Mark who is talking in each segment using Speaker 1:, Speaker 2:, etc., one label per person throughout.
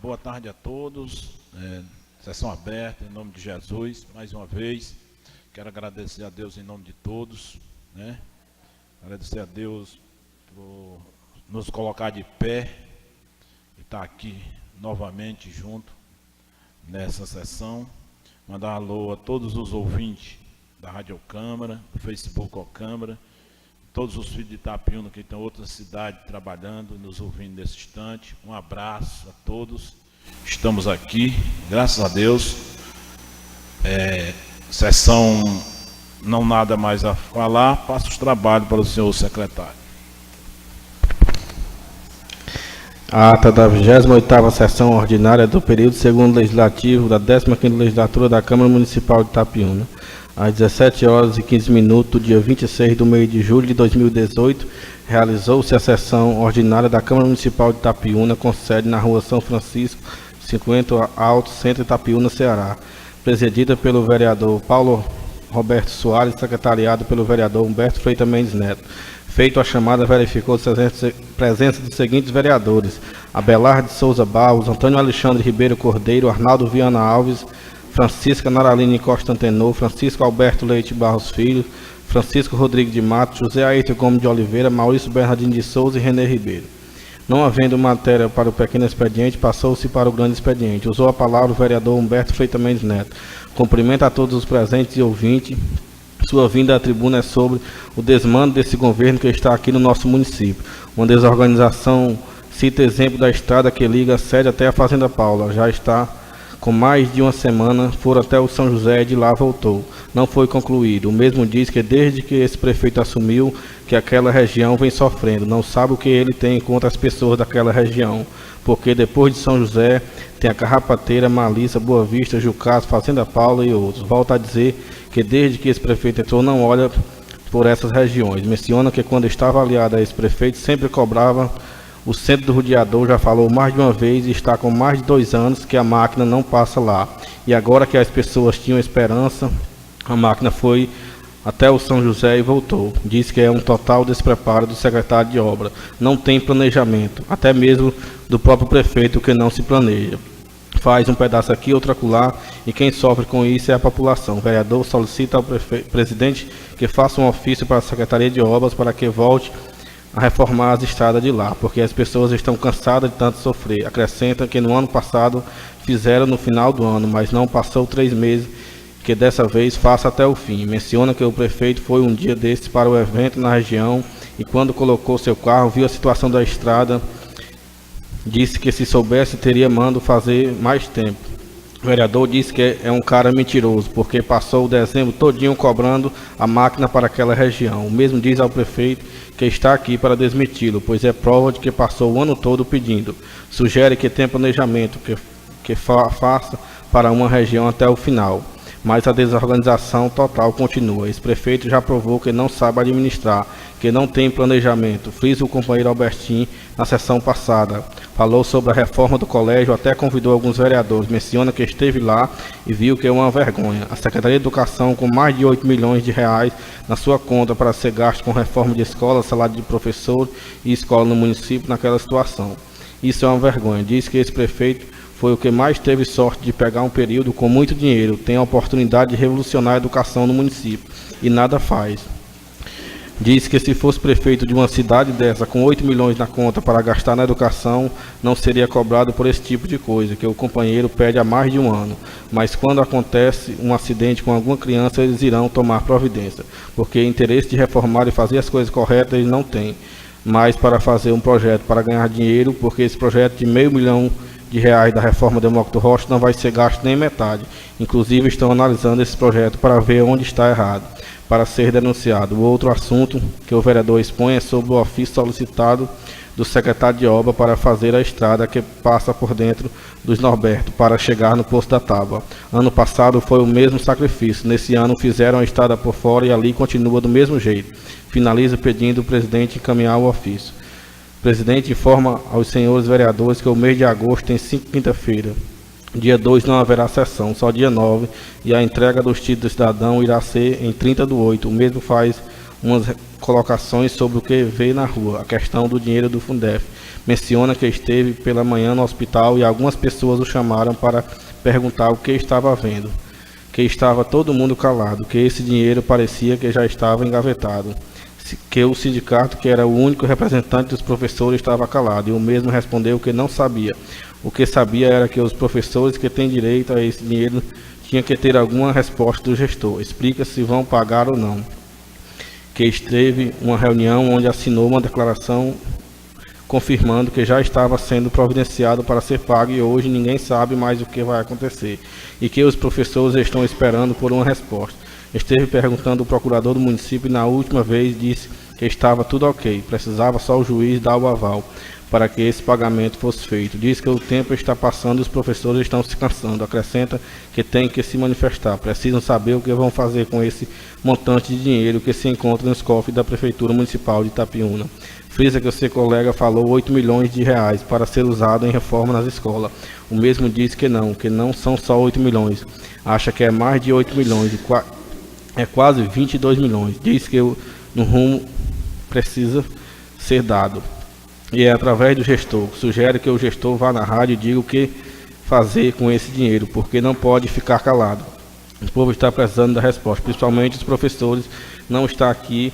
Speaker 1: boa tarde a todos. Sessão aberta, em nome de Jesus. Mais uma vez, quero agradecer a Deus em nome de todos, né? Agradecer a Deus por nos colocar de pé e estar aqui novamente junto nessa sessão. Mandar um alô a todos os ouvintes da Rádio Câmara, do Facebook Câmara, todos os filhos de Itapiúna que estão em outra cidade trabalhando, nos ouvindo nesse instante. Um abraço a todos. Estamos aqui, graças a Deus. Sessão não nada mais a falar, passo os trabalhos para o senhor secretário.
Speaker 2: A ata da 28ª sessão ordinária do período segundo legislativo da 15ª legislatura da Câmara Municipal de Itapiúna. Às 17h15, do dia 26 do mês de julho de 2018, realizou-se a sessão ordinária da Câmara Municipal de Itapiúna, com sede na Rua São Francisco, 50 Alto, Centro Itapiúna, Ceará, presidida pelo vereador Paulo Roberto Soares, secretariado pelo vereador Humberto Freitas Mendes Neto. Feito a chamada, verificou-se a presença dos seguintes vereadores: Abelardo de Souza Barros, Antônio Alexandre Ribeiro Cordeiro, Arnaldo Viana Alves, Francisca Naraline Costa Antenor, Francisco Alberto Leite Barros Filho, Francisco Rodrigues de Matos, José Ayrton Gomes de Oliveira, Maurício Bernardino de Souza e René Ribeiro. Não havendo matéria para o pequeno expediente, passou-se para o grande expediente. Usou a palavra o vereador Humberto Freitas Mendes Neto. Cumprimento a todos os presentes e ouvintes. Sua vinda à tribuna é sobre o desmando desse governo que está aqui no nosso município. Uma desorganização, cita exemplo da estrada que liga a sede até a Fazenda Paula. Já está com mais de uma semana, foram até o São José e de lá voltou. Não foi concluído. O mesmo diz que desde que esse prefeito assumiu, que aquela região vem sofrendo. Não sabe o que ele tem contra as pessoas daquela região. Porque depois de São José, tem a Carrapateira, Malícia, Boa Vista, Jucás, Fazenda Paula e outros. Volta a dizer que desde que esse prefeito entrou, não olha por essas regiões. Menciona que quando estava aliado a esse prefeito, sempre cobrava o centro do rodeador. Já falou mais de uma vez e está com mais de 2 anos que a máquina não passa lá. E agora que as pessoas tinham esperança, a máquina foi até o São José e voltou. Diz que é um total despreparo do secretário de obra. Não tem planejamento, até mesmo do próprio prefeito, que não se planeja. Faz um pedaço aqui, outro acolá, e quem sofre com isso é a população. O vereador solicita ao presidente que faça um ofício para a Secretaria de Obras para que volte a reformar as estradas de lá, porque as pessoas estão cansadas de tanto sofrer. Acrescenta que no ano passado fizeram no final do ano, mas não passou 3 meses, que dessa vez faça até o fim. Menciona que o prefeito foi um dia desses para o evento na região e quando colocou seu carro, viu a situação da estrada, disse que se soubesse teria mandado fazer mais tempo. O vereador disse que é um cara mentiroso, porque passou o dezembro todinho cobrando a máquina para aquela região. O mesmo diz ao prefeito que está aqui para desmenti-lo, pois é prova de que passou o ano todo pedindo. Sugere que tenha planejamento, que faça para uma região até o final. Mas a desorganização total continua. Esse prefeito já provou que não sabe administrar, que não tem planejamento. Frisa o companheiro Albertinho na sessão passada. Falou sobre a reforma do colégio, até convidou alguns vereadores. Menciona que esteve lá e viu que é uma vergonha. A Secretaria de Educação, com mais de 8 milhões de reais na sua conta para ser gasto com reforma de escola, salário de professor e escola no município naquela situação. Isso é uma vergonha. Diz que esse prefeito foi o que mais teve sorte de pegar um período com muito dinheiro, tem a oportunidade de revolucionar a educação no município e nada faz. Diz que se fosse prefeito de uma cidade dessa com 8 milhões na conta para gastar na educação, não seria cobrado por esse tipo de coisa, que o companheiro pede há mais de um ano. Mas quando acontece um acidente com alguma criança, eles irão tomar providência, porque interesse de reformar e fazer as coisas corretas eles não têm. Mas para fazer um projeto para ganhar dinheiro, porque esse projeto de R$500 mil da reforma Demócrito Rocha não vai ser gasto nem metade. Inclusive estão analisando esse projeto para ver onde está errado, para ser denunciado. O outro assunto que o vereador expõe é sobre o ofício solicitado do secretário de obra para fazer a estrada que passa por dentro dos Norberto para chegar no Poço da Tábua. Ano passado foi o mesmo sacrifício. Nesse ano fizeram a estrada por fora e ali continua do mesmo jeito. Finaliza pedindo o presidente encaminhar o ofício. O presidente informa aos senhores vereadores que o mês de agosto tem 5 quinta-feira. Dia 2 não haverá sessão, só dia 9, e a entrega dos títulos do cidadão irá ser em 30/8. O mesmo faz umas colocações sobre o que vê na rua, a questão do dinheiro do Fundef. Menciona que esteve pela manhã no hospital e algumas pessoas o chamaram para perguntar o que estava vendo, que estava todo mundo calado, que esse dinheiro parecia que já estava engavetado, que o sindicato, que era o único representante dos professores, estava calado, e o mesmo respondeu que não sabia. O que sabia era que os professores que têm direito a esse dinheiro tinham que ter alguma resposta do gestor, explica se vão pagar ou não. Que esteve uma reunião onde assinou uma declaração confirmando que já estava sendo providenciado para ser pago e hoje ninguém sabe mais o que vai acontecer e que os professores estão esperando por uma resposta. Esteve perguntando ao procurador do município e na última vez disse que estava tudo ok, precisava só o juiz dar o aval para que esse pagamento fosse feito. Diz que o tempo está passando e os professores estão se cansando. Acrescenta que tem que se manifestar, precisam saber o que vão fazer com esse montante de dinheiro que se encontra nos cofres da Prefeitura Municipal de Itapiúna. Frisa que o seu colega falou 8 milhões de reais para ser usado em reforma nas escolas. O mesmo diz que não são só 8 milhões. Acha que é mais de 8 milhões, é quase 22 milhões. Diz que no rumo precisa ser dado. E é através do gestor. Sugere que o gestor vá na rádio e diga o que fazer com esse dinheiro, porque não pode ficar calado. O povo está precisando da resposta, principalmente os professores. Não está aqui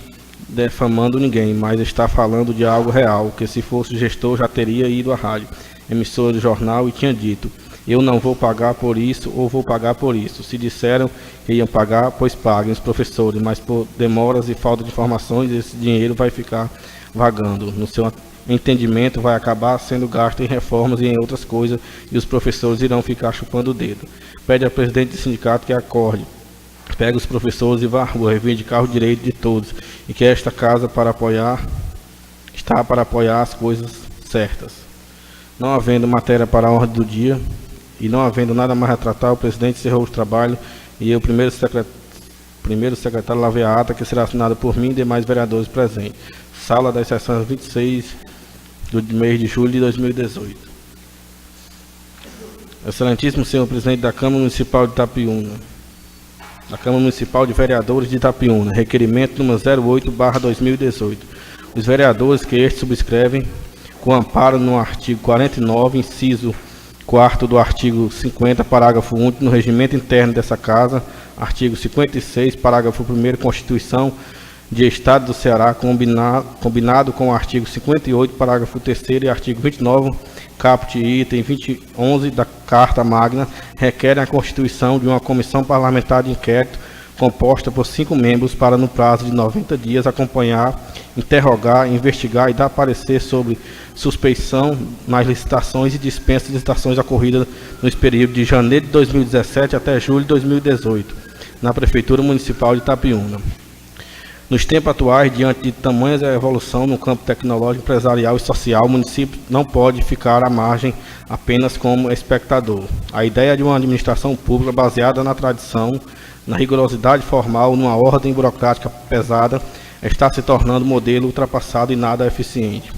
Speaker 2: defamando ninguém, mas está falando de algo real, que se fosse o gestor já teria ido à rádio, emissora de jornal e tinha dito: eu não vou pagar por isso ou vou pagar por isso. Se disseram que iam pagar, pois paguem os professores, mas por demoras e falta de informações esse dinheiro vai ficar vagando. No seu entendimento vai acabar sendo gasto em reformas e em outras coisas e os professores irão ficar chupando o dedo. Pede ao presidente do sindicato que acorde, pega os professores e vá à rua, reivindicar o direito de todos e que esta casa está para apoiar as coisas certas. Não havendo matéria para a ordem do dia e não havendo nada mais a tratar, o presidente encerrou o trabalho e o primeiro secretário lavei a ata que será assinada por mim e demais vereadores presentes. Sala das sessões 26 do mês de julho de 2018. Excelentíssimo senhor presidente da Câmara Municipal de Itapiúna, da Câmara Municipal de Vereadores de Itapiúna, requerimento número 08/2018. Os vereadores que este subscrevem, com amparo no artigo 49, inciso 4º do artigo 50, parágrafo único, no regimento interno dessa Casa, artigo 56, parágrafo 1º, Constituição de Estado do Ceará, combinado com o artigo 58, parágrafo 3º e artigo 29, caput e item 11 da Carta Magna, requerem a constituição de uma comissão parlamentar de inquérito composta por 5 membros para, no prazo de 90 dias, acompanhar, interrogar, investigar e dar parecer sobre suspeição nas licitações e dispensa de licitações ocorridas nos períodos de janeiro de 2017 até julho de 2018, na Prefeitura Municipal de Itapiúna. Nos tempos atuais, diante de tamanha evolução no campo tecnológico, empresarial e social, o município não pode ficar à margem apenas como espectador. A ideia de uma administração pública baseada na tradição, na rigorosidade formal, numa ordem burocrática pesada, está se tornando modelo ultrapassado e nada eficiente.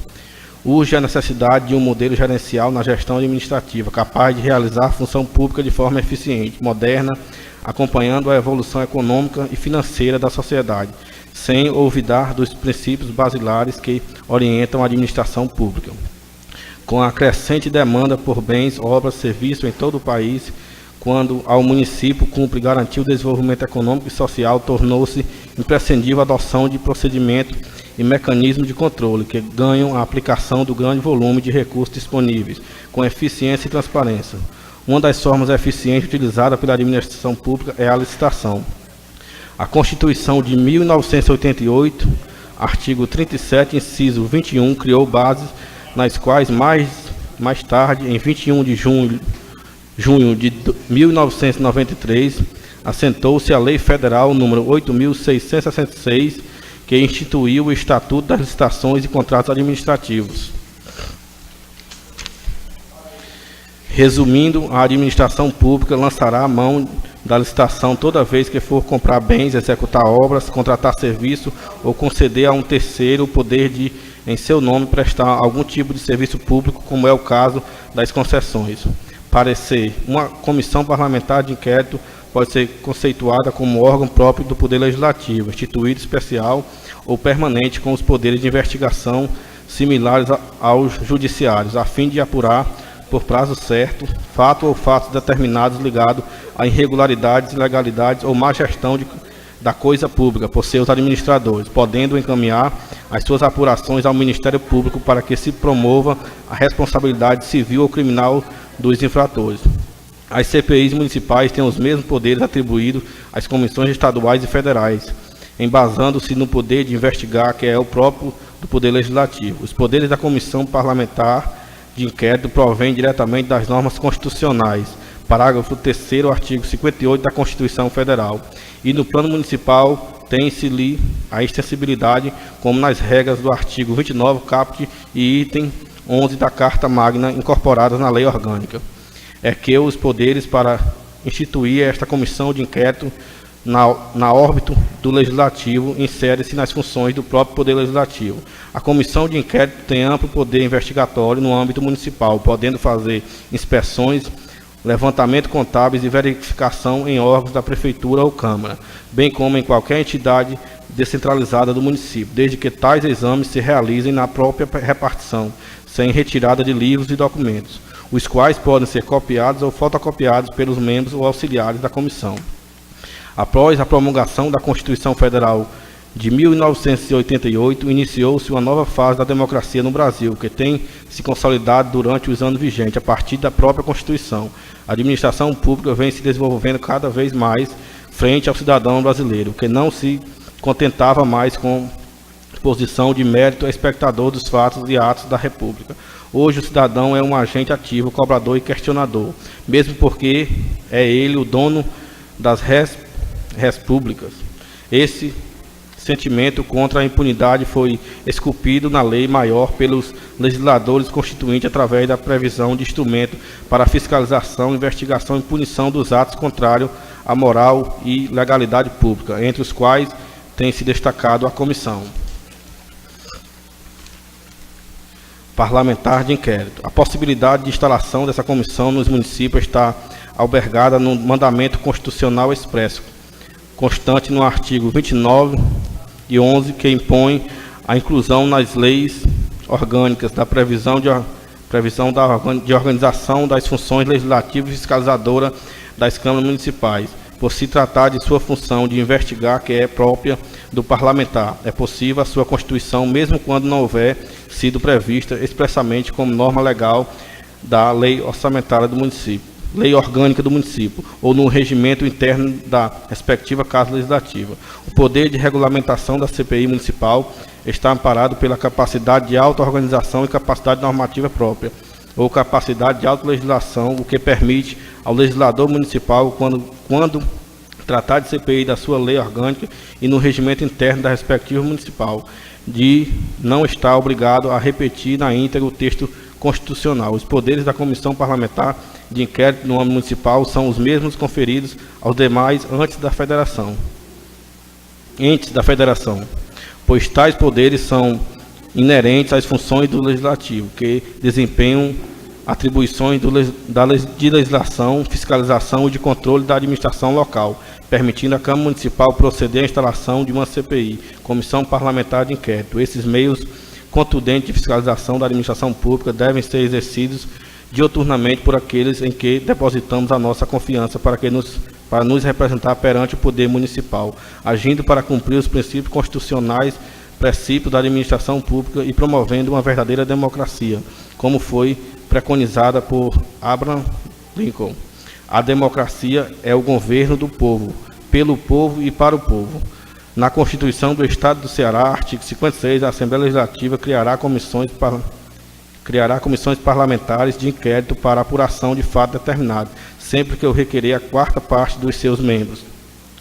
Speaker 2: Urge a necessidade de um modelo gerencial na gestão administrativa, capaz de realizar a função pública de forma eficiente, moderna, acompanhando a evolução econômica e financeira da sociedade, sem olvidar dos princípios basilares que orientam a administração pública. Com a crescente demanda por bens, obras, serviços em todo o país, quando ao município cumpre garantir o desenvolvimento econômico e social, tornou-se imprescindível a adoção de procedimento e mecanismos de controle que ganham a aplicação do grande volume de recursos disponíveis, com eficiência e transparência. Uma das formas eficientes utilizadas pela administração pública é a licitação. A Constituição de 1988, artigo 37, inciso 21, criou bases nas quais mais tarde, em 21 de junho de 1993, assentou-se a Lei Federal número 8.666, que instituiu o Estatuto das Licitações e Contratos Administrativos. Resumindo, a administração pública lançará a mão da licitação toda vez que for comprar bens, executar obras, contratar serviço ou conceder a um terceiro o poder de, em seu nome, prestar algum tipo de serviço público, como é o caso das concessões. Parecer: uma comissão parlamentar de inquérito pode ser conceituada como órgão próprio do Poder Legislativo, instituído especial ou permanente com os poderes de investigação similares aos judiciários, a fim de apurar, por prazo certo, fato ou fatos determinados ligados a irregularidades, ilegalidades ou má gestão da coisa pública por seus administradores, podendo encaminhar as suas apurações ao Ministério Público para que se promova a responsabilidade civil ou criminal dos infratores. As CPIs municipais têm os mesmos poderes atribuídos às comissões estaduais e federais, embasando-se no poder de investigar, que é o próprio do Poder Legislativo. Os poderes da Comissão Parlamentar de Inquérito provêm diretamente das normas constitucionais, parágrafo 3º, artigo 58 da Constituição Federal, e no plano municipal tem-se-lhe a extensibilidade, como nas regras do artigo 29, caput e item 11 da Carta Magna, incorporadas na Lei Orgânica. É que os poderes para instituir esta comissão de inquérito na órbita do Legislativo insere-se nas funções do próprio Poder Legislativo. A comissão de inquérito tem amplo poder investigatório no âmbito municipal, podendo fazer inspeções, levantamento contábeis e verificação em órgãos da Prefeitura ou Câmara, bem como em qualquer entidade descentralizada do município, desde que tais exames se realizem na própria repartição, sem retirada de livros e documentos, os quais podem ser copiados ou fotocopiados pelos membros ou auxiliares da comissão. Após a promulgação da Constituição Federal de 1988, iniciou-se uma nova fase da democracia no Brasil, que tem se consolidado durante os anos vigentes, a partir da própria Constituição. A administração pública vem se desenvolvendo cada vez mais frente ao cidadão brasileiro, que não se contentava mais com posição de mérito espectador dos fatos e atos da República. Hoje o cidadão é um agente ativo, cobrador e questionador, mesmo porque é ele o dono das repúblicas. Esse sentimento contra a impunidade foi esculpido na lei maior pelos legisladores constituintes através da previsão de instrumento para fiscalização, investigação e punição dos atos contrários à moral e legalidade pública, entre os quais tem se destacado a comissão parlamentar de inquérito. A possibilidade de instalação dessa comissão nos municípios está albergada no mandamento constitucional expresso, constante no artigo 29 e 11, que impõe a inclusão nas leis orgânicas da previsão de organização das funções legislativas e fiscalizadoras das câmaras municipais, por se tratar de sua função de investigar, que é própria do parlamentar. É possível a sua constituição, mesmo quando não houver sido prevista expressamente como norma legal da lei orçamentária do município, lei orgânica do município, ou no regimento interno da respectiva Casa Legislativa. O poder de regulamentação da CPI municipal está amparado pela capacidade de auto-organização e capacidade normativa própria, ou capacidade de autolegislação, o que permite ao legislador municipal, quando tratar de CPI da sua lei orgânica e no regimento interno da respectiva municipal, de não estar obrigado a repetir na íntegra o texto constitucional. Os poderes da Comissão Parlamentar de Inquérito no âmbito municipal são os mesmos conferidos aos demais entes da federação, pois tais poderes são inerentes às funções do Legislativo, que desempenham atribuições de legislação, fiscalização e de controle da administração local, permitindo à Câmara Municipal proceder à instalação de uma CPI, Comissão Parlamentar de Inquérito. Esses meios contundentes de fiscalização da administração pública devem ser exercidos dioturnamente por aqueles em que depositamos a nossa confiança para nos representar perante o poder municipal, agindo para cumprir os princípios constitucionais, princípios da administração pública e promovendo uma verdadeira democracia, como foi preconizada por Abraham Lincoln. A democracia é o governo do povo, pelo povo e para o povo. Na Constituição do Estado do Ceará, artigo 56, a Assembleia Legislativa criará comissões parlamentares de inquérito para apuração de fato determinado, sempre que o requerer a quarta parte dos seus membros,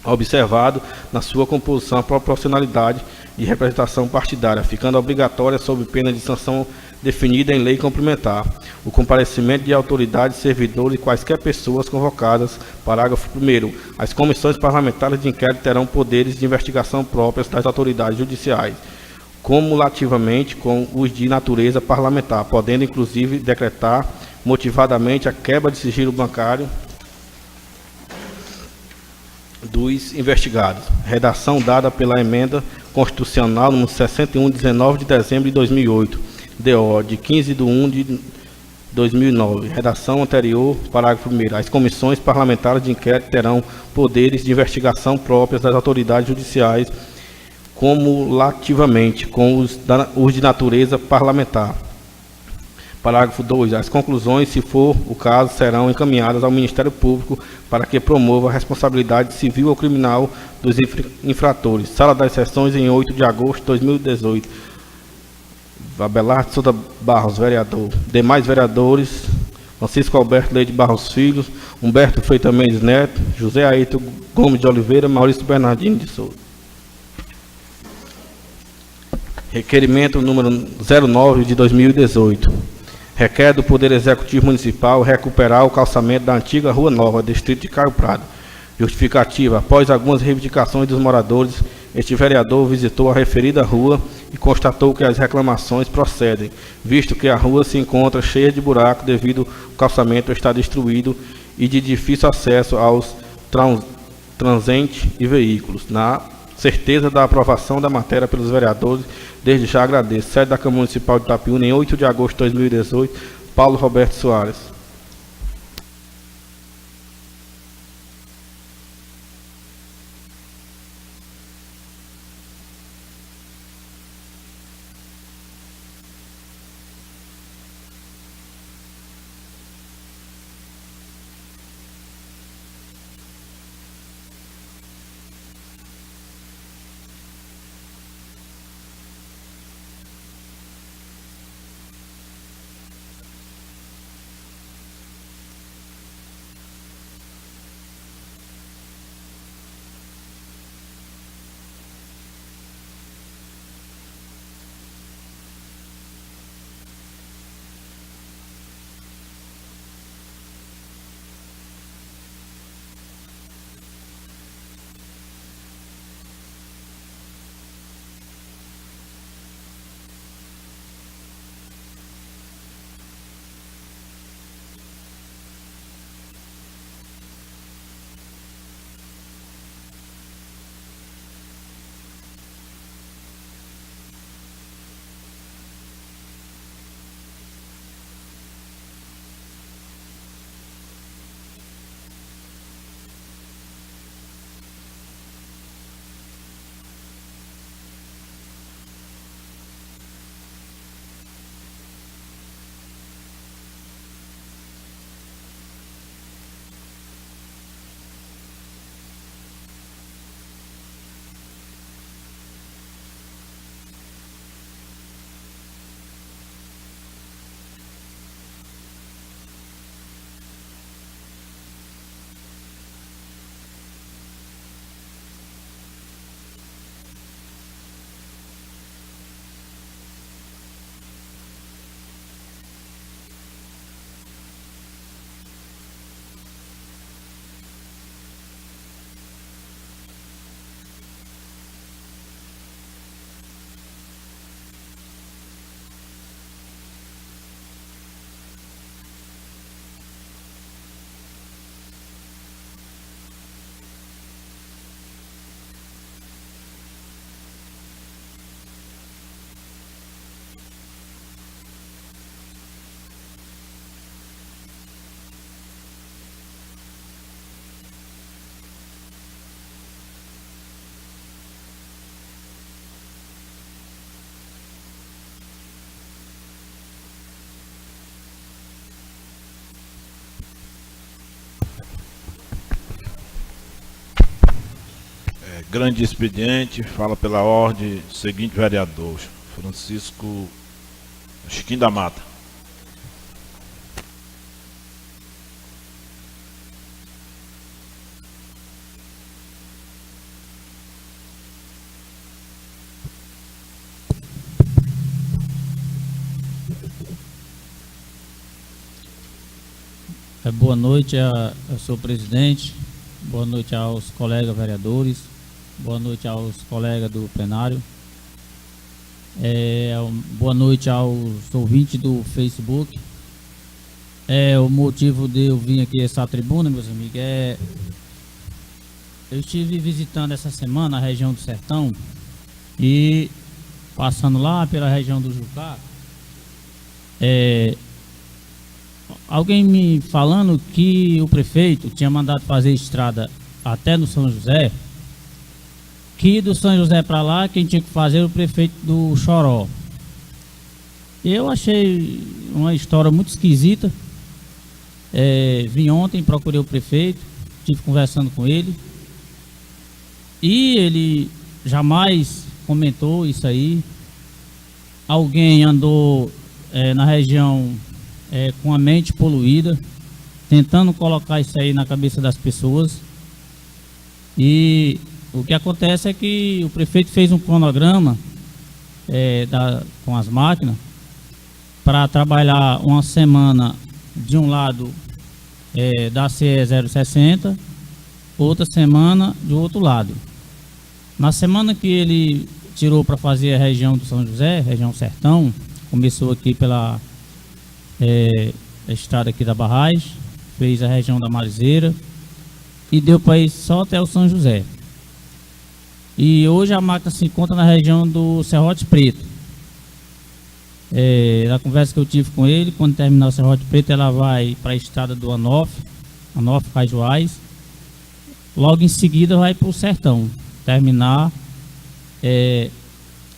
Speaker 2: observado na sua composição a proporcionalidade de representação partidária, ficando obrigatória sob pena de sanção definida em lei complementar, o comparecimento de autoridades, servidores e quaisquer pessoas convocadas. Parágrafo 1º. As comissões parlamentares de inquérito terão poderes de investigação próprios das autoridades judiciais, cumulativamente com os de natureza parlamentar, podendo inclusive decretar motivadamente a quebra de sigilo bancário dos investigados. Redação dada pela Emenda Constitucional número 61, 19 de dezembro de 2008, DO, de 15 de 1 de 2009. Redação anterior, parágrafo 1º. As comissões parlamentares de inquérito terão poderes de investigação próprios das autoridades judiciais, cumulativamente com os de natureza parlamentar. Parágrafo 2. As conclusões, se for o caso, serão encaminhadas ao Ministério Público para que promova a responsabilidade civil ou criminal dos infratores. Sala das Sessões, em 8 de agosto de 2018. Abelardo Souza Barros, vereador. Demais vereadores: Francisco Alberto Leite Barros Filho, Humberto Freitas Mendes Neto, José Ayrton Gomes de Oliveira, Maurício Bernardino de Souza. Requerimento número 09 de 2018. Requer do Poder Executivo Municipal recuperar o calçamento da antiga Rua Nova, distrito de Caio Prado. Justificativa: após algumas reivindicações dos moradores, este vereador visitou a referida rua e constatou que as reclamações procedem, visto que a rua se encontra cheia de buracos devido ao calçamento estar destruído e de difícil acesso aos transeuntes e veículos. Na certeza da aprovação da matéria pelos vereadores, desde já agradeço. Sede da Câmara Municipal de Itapiúna, em 8 de agosto de 2018, Paulo Roberto Soares.
Speaker 1: Grande expediente, fala pela ordem, seguinte vereador, Francisco Chiquinho da Mata.
Speaker 3: Boa noite ao senhor presidente, boa noite aos colegas vereadores, boa noite aos colegas do plenário, boa noite aos ouvintes do Facebook. O motivo de eu vir aqui a essa tribuna, meus amigos, eu estive visitando essa semana a região do Sertão e passando lá pela região do Jucá, alguém me falando que o prefeito tinha mandado fazer estrada até no São José, que do São José para lá quem tinha que fazer era o prefeito do Choró. Eu achei uma história muito esquisita. Vim ontem, procurei o prefeito, estive conversando com ele e ele jamais comentou isso aí. Alguém andou na região com a mente poluída, tentando colocar isso aí na cabeça das pessoas. E o que acontece é que o prefeito fez um cronograma com as máquinas para trabalhar uma semana de um lado da CE 060, outra semana do outro lado. Na semana que ele tirou para fazer a região do São José, região Sertão, começou aqui pela estrada aqui da Barragem, fez a região da Marizeira e deu para ir só até o São José. E hoje a máquina se encontra na região do Serrote Preto. Na conversa que eu tive com ele, quando terminar o Serrote Preto, ela vai para a estrada do Anof Cajuais. Logo em seguida vai para o Sertão, terminar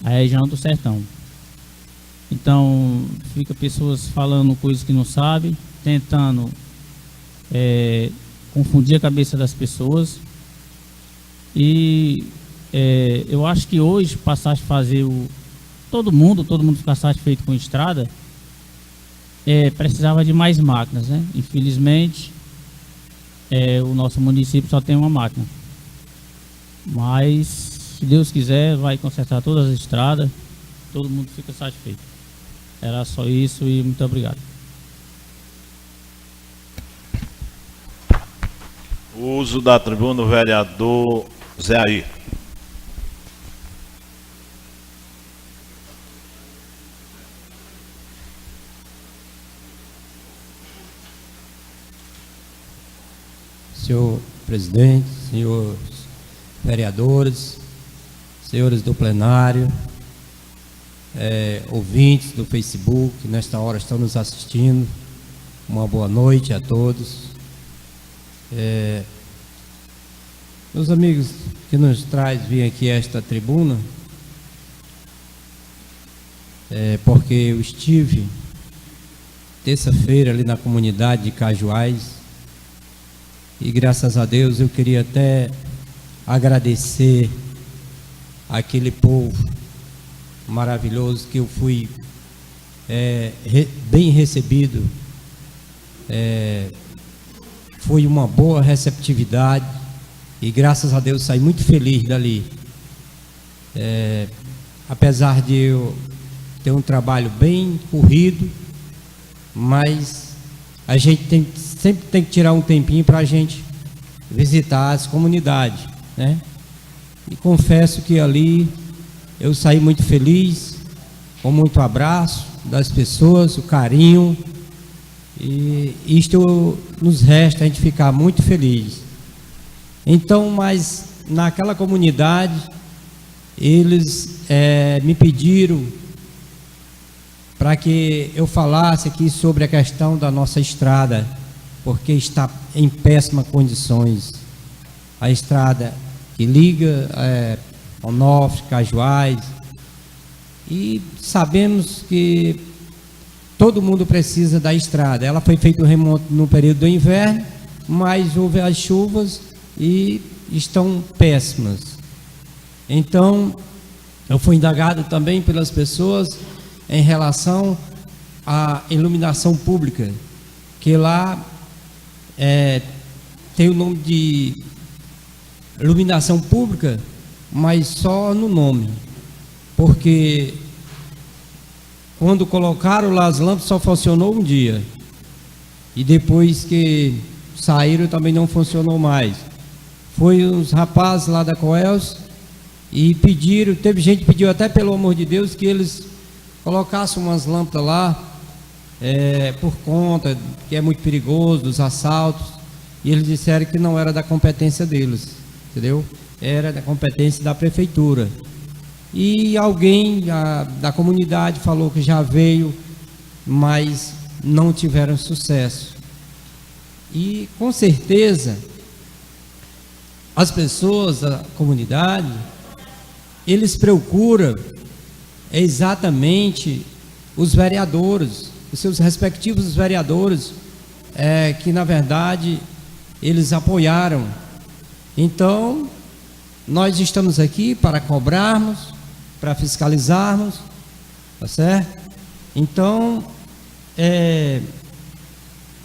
Speaker 3: a região do Sertão. Então fica pessoas falando coisas que não sabem, tentando confundir a cabeça das pessoas. E eu acho que hoje passar a fazer todo mundo ficar satisfeito com a estrada, precisava de mais máquinas, né? Infelizmente o nosso município só tem uma máquina, mas se Deus quiser vai consertar todas as estradas, todo mundo fica satisfeito. Era só isso e muito obrigado.
Speaker 1: O uso da tribuna, o vereador Zé Ayrton.
Speaker 4: Senhor presidente, senhores vereadores, senhores do plenário, ouvintes do Facebook, que nesta hora estão nos assistindo, uma boa noite a todos. Meus amigos que nos traz vir aqui a esta tribuna, porque eu estive terça-feira ali na comunidade de Cajuais e graças a Deus eu queria até agradecer aquele povo maravilhoso que eu fui bem recebido. Foi uma boa receptividade e graças a Deus saí muito feliz dali. Apesar de eu ter um trabalho bem corrido, mas a gente sempre tem que tirar um tempinho para a gente visitar as comunidades, né? E confesso que ali eu saí muito feliz, com muito abraço das pessoas, o carinho, e isto nos resta a gente ficar muito feliz. Então, mas naquela comunidade eles me pediram para que eu falasse aqui sobre a questão da nossa estrada, porque está em péssimas condições. A estrada que liga Onofre, Cajuais, e sabemos que todo mundo precisa da estrada. Ela foi feita o remonte no período do inverno, mas houve as chuvas e estão péssimas. Então, eu fui indagado também pelas pessoas em relação à iluminação pública, que lá tem o nome de iluminação pública, mas só no nome, porque quando colocaram lá as lâmpadas só funcionou um dia, e depois que saíram também não funcionou mais. Foi os rapazes lá da Coels e pediram, teve gente que pediu até pelo amor de Deus que eles colocassem umas lâmpadas lá, por conta que é muito perigoso, dos assaltos, e eles disseram que não era da competência deles. entendeu? Era da competência da prefeitura. E alguém da comunidade falou que já veio, mas não tiveram sucesso. E com certeza as pessoas da comunidade, eles procuram exatamente os vereadores, os seus respectivos vereadores, que na verdade eles apoiaram. Então nós estamos aqui para cobrarmos, para fiscalizarmos, tá certo? Então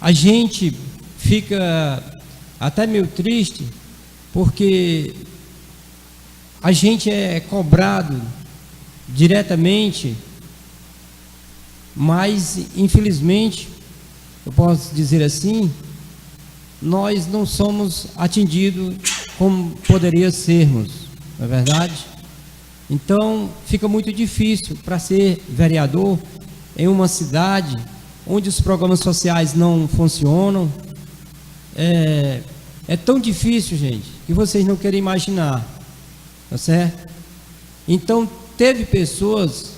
Speaker 4: a gente fica até meio triste, porque a gente é cobrado diretamente, mas infelizmente, eu posso dizer assim, nós não somos atendidos como poderia sermos, não é verdade? Então fica muito difícil para ser vereador em uma cidade onde os programas sociais não funcionam. É tão difícil, gente, que vocês não querem imaginar, tá certo? Então teve pessoas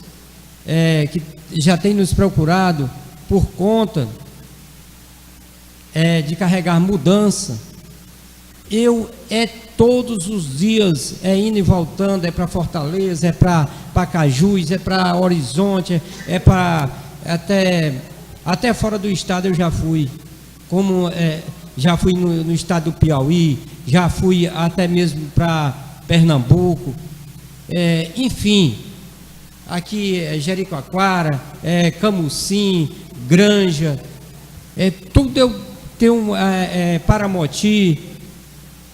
Speaker 4: que já têm nos procurado por conta de carregar mudança. Eu todos os dias indo e voltando, para Fortaleza, para Pacajus, para Horizonte, para até fora do estado eu já fui, já fui no estado do Piauí, já fui até mesmo para Pernambuco, enfim, aqui Jericoacoara, Camucim, Granja, tudo eu tenho Paramoti,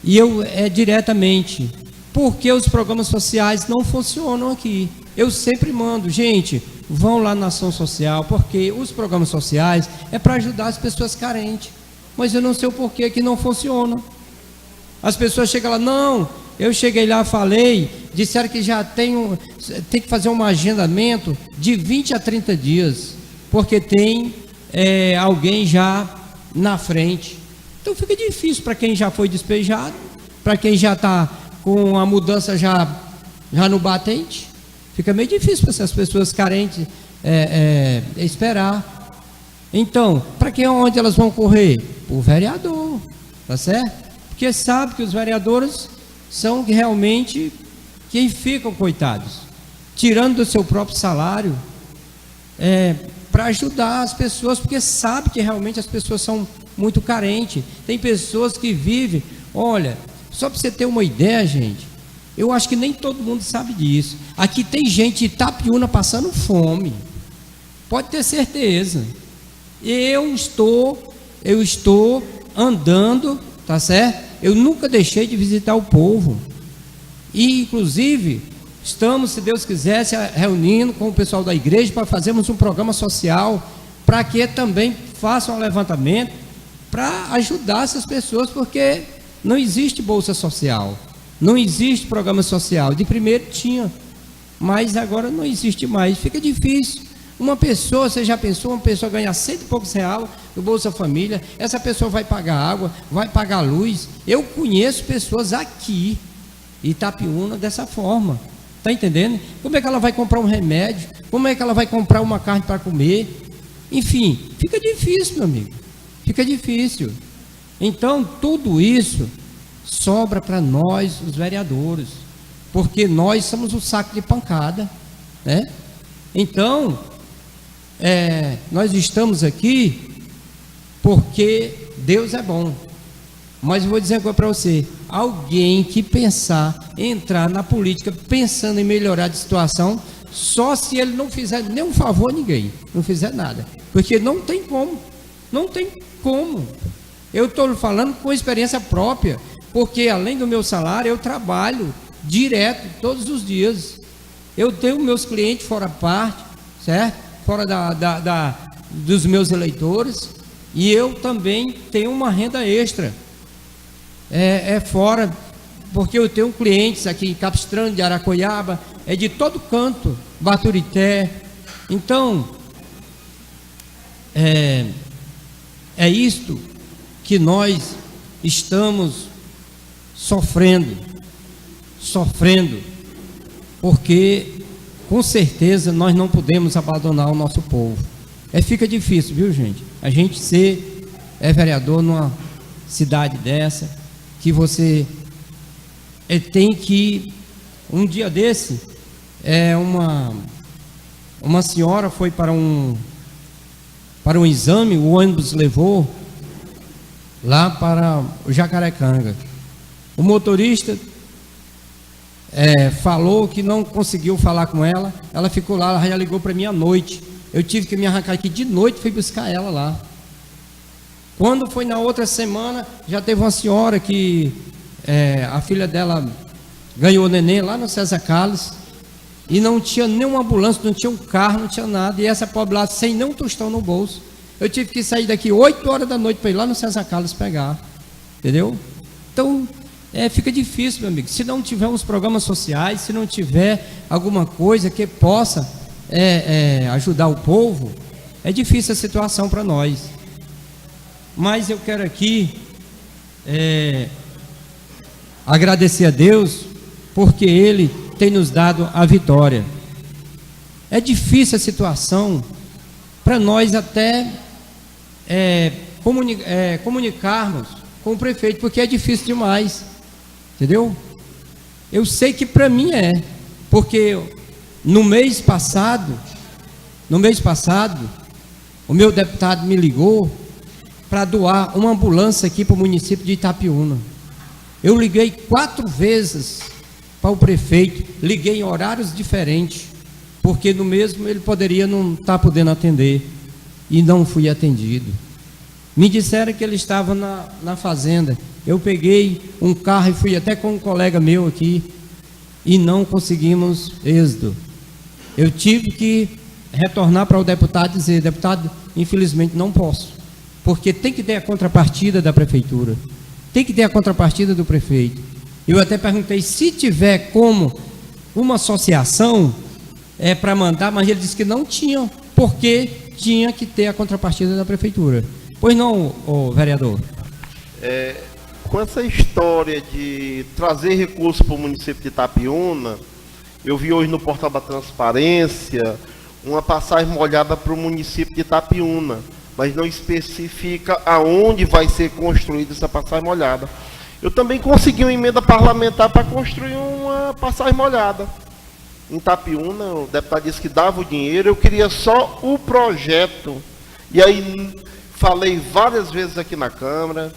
Speaker 4: e eu diretamente, porque os programas sociais não funcionam aqui. Eu sempre mando, gente, vão lá na ação social, porque os programas sociais para ajudar as pessoas carentes, mas eu não sei o porquê que não funcionam. As pessoas chegam lá, não, eu cheguei lá, falei, disseram que já tem que fazer um agendamento de 20 a 30 dias, porque tem alguém já na frente. Então fica difícil para quem já foi despejado, para quem já está com a mudança já no batente, fica meio difícil para essas pessoas carentes esperar. Então, para onde elas vão correr? O vereador, tá certo? Porque sabe que os vereadores são realmente quem ficam, coitados, tirando do seu próprio salário para ajudar as pessoas, porque sabe que realmente as pessoas são muito carentes. Tem pessoas que vivem, olha, só para você ter uma ideia, gente, eu acho que nem todo mundo sabe disso. Aqui tem gente de Itapiúna passando fome, pode ter certeza. Eu estou andando, tá certo? Eu nunca deixei de visitar o povo. E inclusive estamos, se Deus quiser, se reunindo com o pessoal da igreja para fazermos um programa social, para que também façam um levantamento para ajudar essas pessoas, porque não existe bolsa social, não existe programa social. De primeiro tinha, mas agora não existe mais. Fica difícil. Uma pessoa, você já pensou, uma pessoa ganhar R$100 e poucos do Bolsa Família, essa pessoa vai pagar água, vai pagar luz. Eu conheço pessoas aqui em Itapiúna dessa forma, tá entendendo? Como é que ela vai comprar um remédio? Como é que ela vai comprar uma carne para comer? Enfim, fica difícil, meu amigo, fica difícil. Então tudo isso sobra para nós, os vereadores, porque nós somos o saco de pancada, né? Então nós estamos aqui porque Deus é bom. Mas eu vou dizer uma coisa para você: alguém que entrar na política pensando em melhorar a situação, só se ele não fizer nenhum favor a ninguém, não fizer nada, porque não tem como, não tem como. Eu estou falando com experiência própria, porque além do meu salário, eu trabalho direto todos os dias. Eu tenho meus clientes fora parte, certo? Fora dos meus eleitores, e eu também tenho uma renda extra. Fora, porque eu tenho clientes aqui em Capistrano, de Aracoiaba, de todo canto, Baturité. Então, isto que nós estamos sofrendo. sofrendo, porque com certeza nós não podemos abandonar o nosso povo. Fica difícil, viu, gente? A gente ser vereador numa cidade dessa, que você tem que, um dia desse, uma senhora foi para um exame, o ônibus levou lá para o Jacarecanga. O motorista falou que não conseguiu falar com ela, ela ficou lá, ela já ligou para mim à noite. Eu tive que me arrancar aqui de noite e fui buscar ela lá. Quando foi na outra semana, já teve uma senhora que a filha dela ganhou neném lá no César Carlos e não tinha nenhuma ambulância, não tinha um carro, não tinha nada, e essa pobre lá sem nenhum tostão no bolso. Eu tive que sair daqui 8 horas da noite para ir lá no César Carlos pegar, entendeu? Então, fica difícil, meu amigo. Se não tiver uns programas sociais, se não tiver alguma coisa que possa ajudar o povo, é difícil a situação para nós. Mas eu quero aqui agradecer a Deus, porque Ele tem nos dado a vitória. É difícil a situação para nós até comunicarmos com o prefeito, porque é difícil demais, entendeu? Eu sei que para mim porque no mês passado, o meu deputado me ligou para doar uma ambulância aqui para o município de Itapiúna. Eu liguei 4 vezes para o prefeito, liguei em horários diferentes, porque no mesmo ele poderia não estar podendo atender, e não fui atendido. Me disseram que ele estava na fazenda. Eu peguei um carro e fui até com um colega meu aqui, e não conseguimos êxito. Eu tive que retornar para o deputado e dizer: deputado, infelizmente não posso, porque tem que ter a contrapartida da prefeitura, tem que ter a contrapartida do prefeito. Eu até perguntei se tiver como uma associação para mandar, mas ele disse que não tinha, porque tinha que ter a contrapartida da prefeitura. Pois não, vereador?
Speaker 5: Com essa história de trazer recursos para o município de Itapiúna, eu vi hoje no portal da Transparência uma passagem molhada para o município de Itapiúna, mas não especifica aonde vai ser construída essa passagem molhada. Eu também consegui uma emenda parlamentar para construir uma passagem molhada em Itapiúna. O deputado disse que dava o dinheiro, eu queria só o projeto. E aí falei várias vezes aqui na Câmara,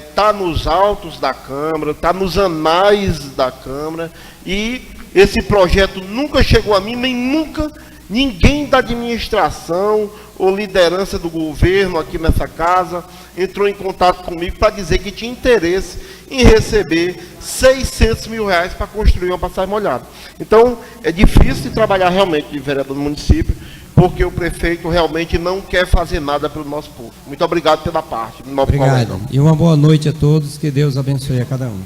Speaker 5: está nos autos da Câmara, está nos anais da Câmara, e esse projeto nunca chegou a mim, nem nunca ninguém da administração ou liderança do governo aqui nessa casa entrou em contato comigo para dizer que tinha interesse em receber R$600 mil para construir uma passagem molhada. Então, é difícil de trabalhar realmente de vereador no município, porque o prefeito realmente não quer fazer nada pelo nosso povo. Muito obrigado pela parte.
Speaker 4: Obrigado. E uma boa noite a todos, que Deus abençoe a cada um.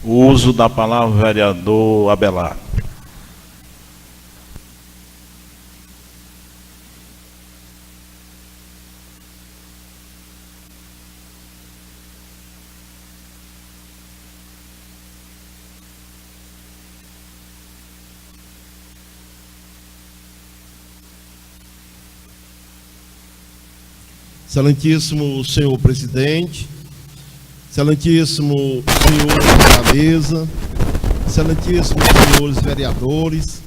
Speaker 1: O uso da palavra, vereador Abelardo.
Speaker 6: Excelentíssimo senhor presidente, excelentíssimo senhor da mesa, excelentíssimos senhores vereadores,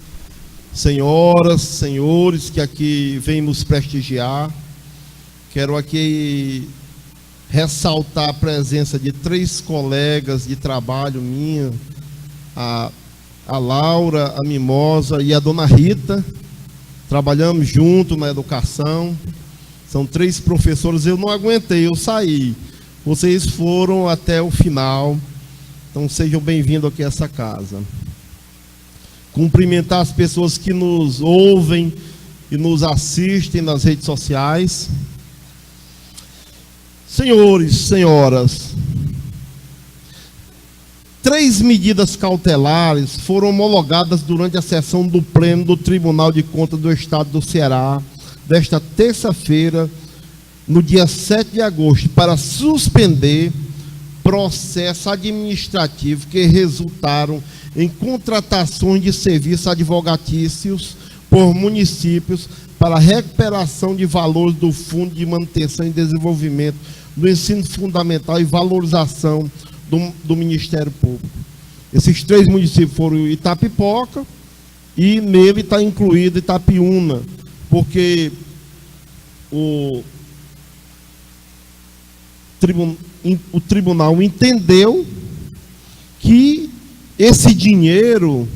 Speaker 6: senhoras, senhores que aqui vêm nos prestigiar, quero aqui ressaltar a presença de 3 colegas de trabalho minha, a Laura, a Mimosa e a dona Rita. Trabalhamos junto na educação. São 3 professores, eu não aguentei, eu saí. Vocês foram até o final, então sejam bem-vindos aqui a essa casa. Cumprimentar as pessoas que nos ouvem e nos assistem nas redes sociais. Senhores, senhoras, 3 medidas cautelares foram homologadas durante a sessão do Pleno do Tribunal de Contas do Estado do Ceará, desta terça-feira, no dia 7 de agosto, para suspender processo administrativo que resultaram em contratações de serviços advogatícios por municípios para a recuperação de valores do Fundo de Manutenção e Desenvolvimento do Ensino Fundamental e valorização do Ministério Público. Esses 3 municípios foram Itapipoca e nele está incluído Itapiúna, porque o tribunal entendeu que esse dinheiro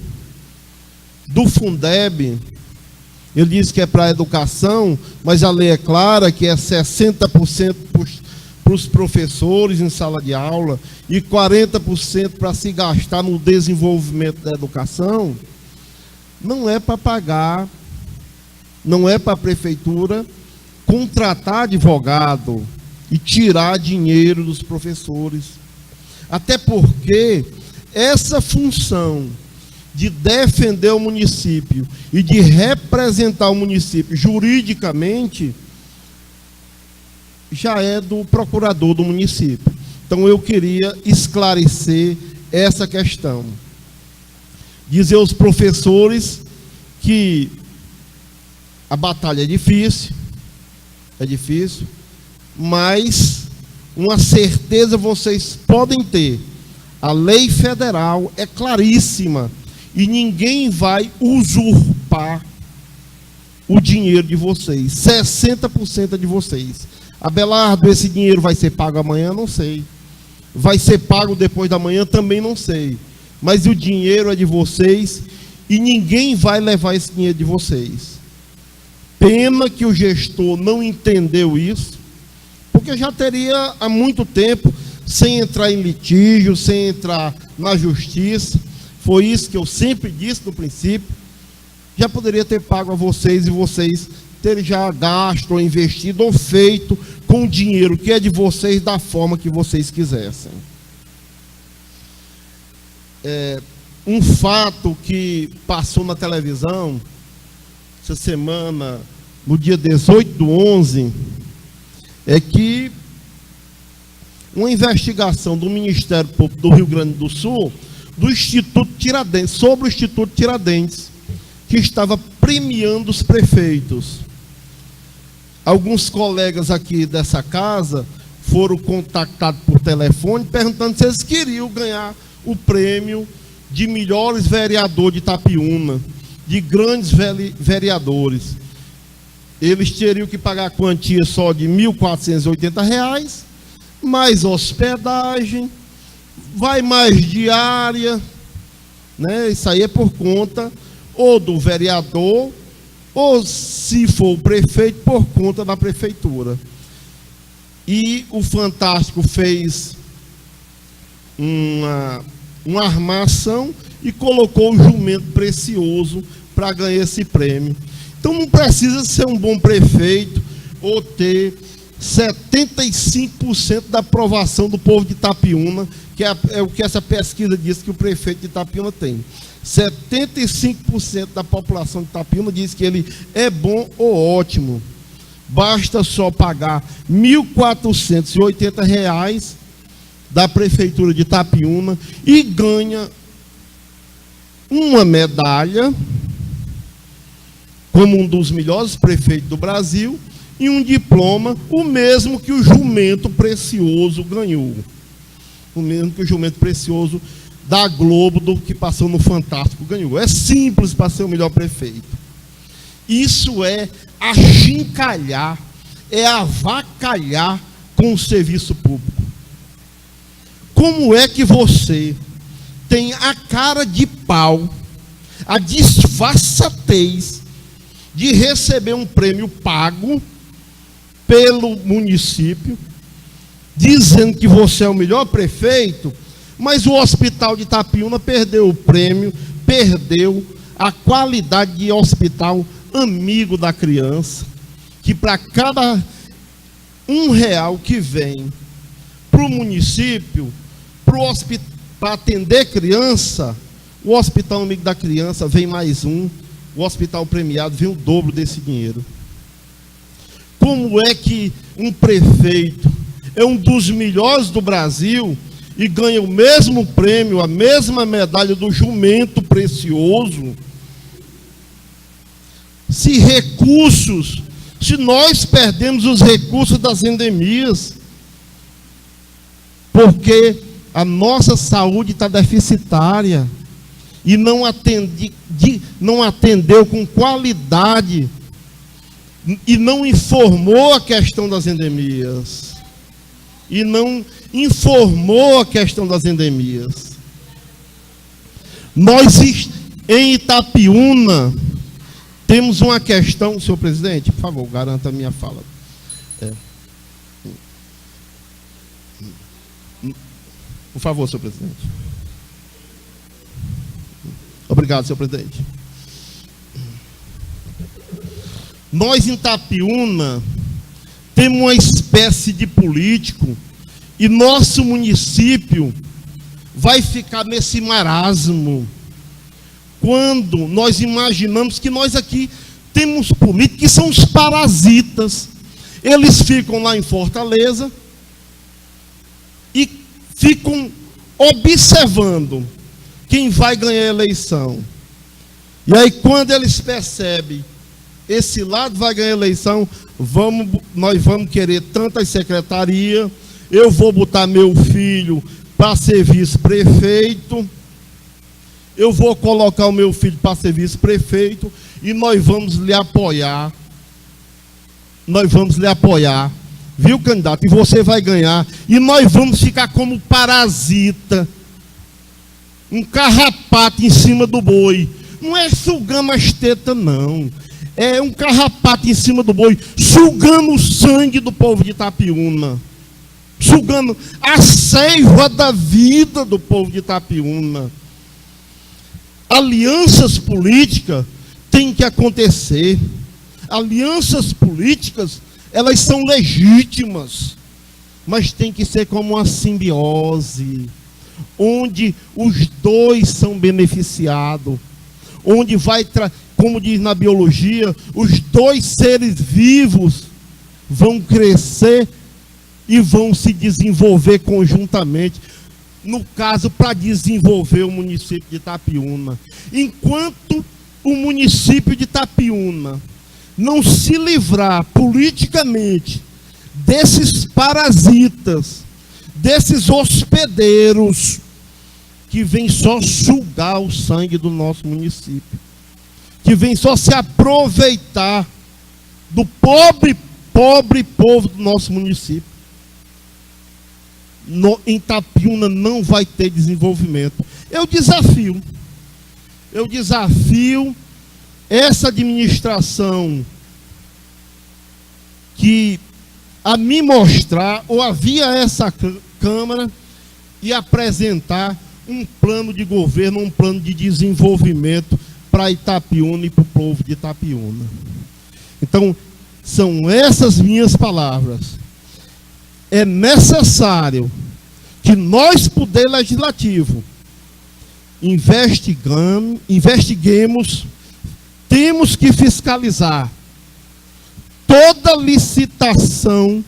Speaker 6: do Fundeb, ele diz que é para a educação, mas a lei é clara que é 60% para os professores em sala de aula e 40% para se gastar no desenvolvimento da educação, não é para pagar, não é para a prefeitura contratar advogado e tirar dinheiro dos professores. Até porque essa função de defender o município e de representar o município juridicamente já é do procurador do município. Então eu queria esclarecer essa questão. Dizer aos professores que a batalha é difícil, mas uma certeza vocês podem ter: a lei federal é claríssima e ninguém vai usurpar o dinheiro de vocês. 60% é de vocês. Abelardo, esse dinheiro vai ser pago amanhã? Não sei. Vai ser pago depois da manhã? Também não sei. Mas o dinheiro é de vocês e ninguém vai levar esse dinheiro de vocês. Pena que o gestor não entendeu isso, porque já teria há muito tempo, sem entrar em litígio, sem entrar na justiça. Foi isso que eu sempre disse no princípio. Já poderia ter pago a vocês e vocês terem já gasto, ou investido, ou feito com o dinheiro que é de vocês da forma que vocês quisessem. Um fato que passou na televisão essa semana, no dia 18/11, é que uma investigação do Ministério Público do Rio Grande do Sul, do Instituto Tiradentes, sobre o Instituto Tiradentes, que estava premiando os prefeitos. Alguns colegas aqui dessa casa foram contactados por telefone perguntando se eles queriam ganhar o prêmio de melhores vereadores de Itapiúna, de grandes vereadores. Eles teriam que pagar a quantia só de R$ 1.480, mais hospedagem, vai mais diária, né? Isso aí é por conta ou do vereador, ou, se for o prefeito, por conta da prefeitura. E o Fantástico fez uma armação e colocou o jumento Precioso para ganhar esse prêmio. Então não precisa ser um bom prefeito ou ter 75% da aprovação do povo de Itapiúna, que é o que essa pesquisa diz que o prefeito de Itapiúna tem. 75% da população de Itapiúna diz que ele é bom ou ótimo. Basta só pagar R$ 1.480 da prefeitura de Itapiúna e ganha uma medalha como um dos melhores prefeitos do Brasil e um diploma, o mesmo que o jumento Precioso ganhou. O mesmo que o jumento Precioso da Globo, do que passou no Fantástico, ganhou. É simples para ser o melhor prefeito. Isso é achincalhar, é avacalhar com o serviço público. Como é que você tem a cara de pau, a disfarçatez de receber um prêmio pago pelo município, dizendo que você é o melhor prefeito, mas o hospital de Itapiúna perdeu o prêmio, perdeu a qualidade de hospital amigo da criança, que para cada R$ 1 que vem para o município, para atender criança, o hospital amigo da criança vem mais um, o hospital premiado vem o dobro desse dinheiro. Como é que um prefeito é um dos melhores do Brasil e ganha o mesmo prêmio, a mesma medalha do jumento precioso, se nós perdemos os recursos das endemias, porque a nossa saúde está deficitária e não atendeu com qualidade e não informou a questão das endemias. Nós, em Itapiúna, temos uma questão, senhor presidente, por favor, garanta a minha fala. Por favor, senhor presidente. Obrigado, senhor presidente. Nós, em Itapiúna, temos uma espécie de político e nosso município vai ficar nesse marasmo quando nós imaginamos que nós aqui temos políticos que são os parasitas. Eles ficam lá em Fortaleza e ficam observando quem vai ganhar a eleição. E aí, quando eles percebem esse lado vai ganhar a eleição, nós vamos querer tantas secretarias, eu vou botar meu filho para ser vice-prefeito, eu vou colocar o meu filho para ser vice-prefeito, e nós vamos lhe apoiar. Nós vamos lhe apoiar, viu, candidato? E você vai ganhar. E nós vamos ficar como parasita, um carrapato em cima do boi. Não é sugando as tetas, não. É um carrapato em cima do boi, sugando o sangue do povo de Itapiúna, sugando a seiva da vida do povo de Itapiúna. Alianças políticas têm que acontecer. Alianças políticas, elas são legítimas, mas tem que ser como uma simbiose, onde os dois são beneficiados, onde como diz na biologia, os dois seres vivos vão crescer e vão se desenvolver conjuntamente. No caso, para desenvolver o município de Itapiúna. Enquanto o município de Itapiúna não se livrar politicamente desses parasitas, desses hospedeiros, que vêm só sugar o sangue do nosso município, que vem só se aproveitar do pobre povo do nosso município. Em Itapiúna não vai ter desenvolvimento. Eu desafio essa administração que a me mostrar ou a via essa Câmara e apresentar um plano de governo, um plano de desenvolvimento para Itapiúna e para o povo de Itapiúna. Então, são essas minhas palavras. É necessário que nós, poder legislativo, investiguemos, temos que fiscalizar toda licitação,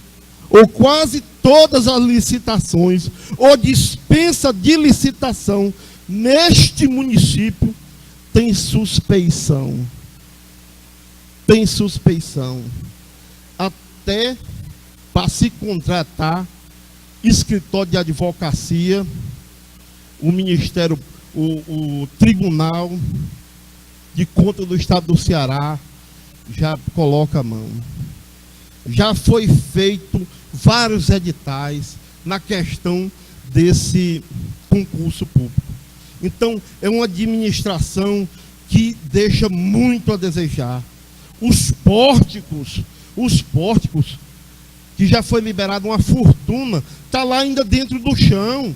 Speaker 6: ou quase todas as licitações, ou dispensa de licitação neste município, tem suspeição. Tem suspeição. Até para se contratar escritório de advocacia, o Ministério, o Tribunal de Contas do Estado do Ceará já coloca a mão. Já foi feito vários editais na questão desse concurso público. Então, é uma administração que deixa muito a desejar. Os pórticos, que já foi liberada uma fortuna, está lá ainda dentro do chão.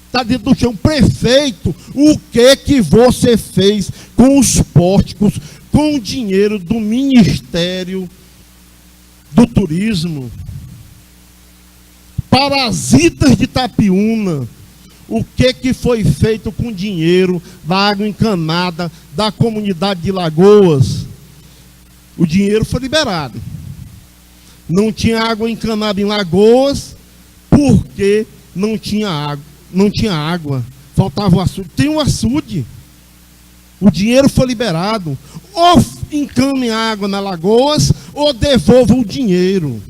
Speaker 6: Está dentro do chão. Prefeito, o que você fez com os pórticos, com o dinheiro do Ministério do Turismo? Parasitas de Itapiúna, o que foi feito com o dinheiro da água encanada da comunidade de Lagoas? O dinheiro foi liberado. Não tinha água encanada em Lagoas, porque não tinha água, faltava o açude. Tem um açude. O dinheiro foi liberado. Ou encame água na Lagoas, ou devolvam o dinheiro.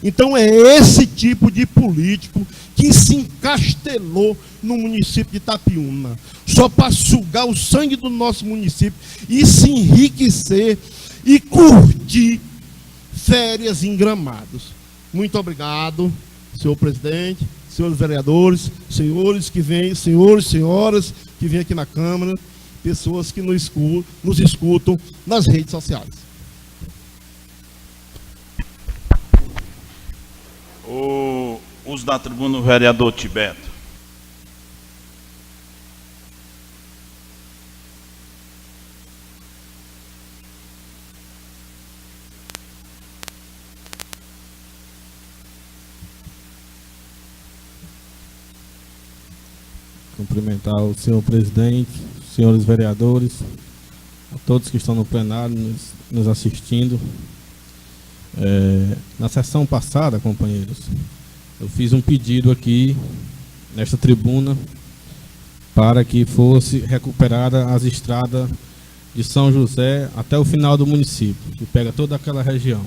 Speaker 6: Então é esse tipo de político que se encastelou no município de Itapiúna, só para sugar o sangue do nosso município e se enriquecer e curtir férias em Gramados. Muito obrigado, senhor presidente, senhores vereadores, senhores que vêm, senhores, senhoras que vêm aqui na Câmara, pessoas que nos escutam nas redes sociais.
Speaker 1: O uso da tribuna, o vereador Tibeto.
Speaker 2: Cumprimentar o senhor presidente, senhores vereadores, a todos que estão no plenário nos assistindo. Na sessão passada, companheiros, eu fiz um pedido aqui nesta tribuna para que fosse recuperada as estradas de São José até o final do município, que pega toda aquela região.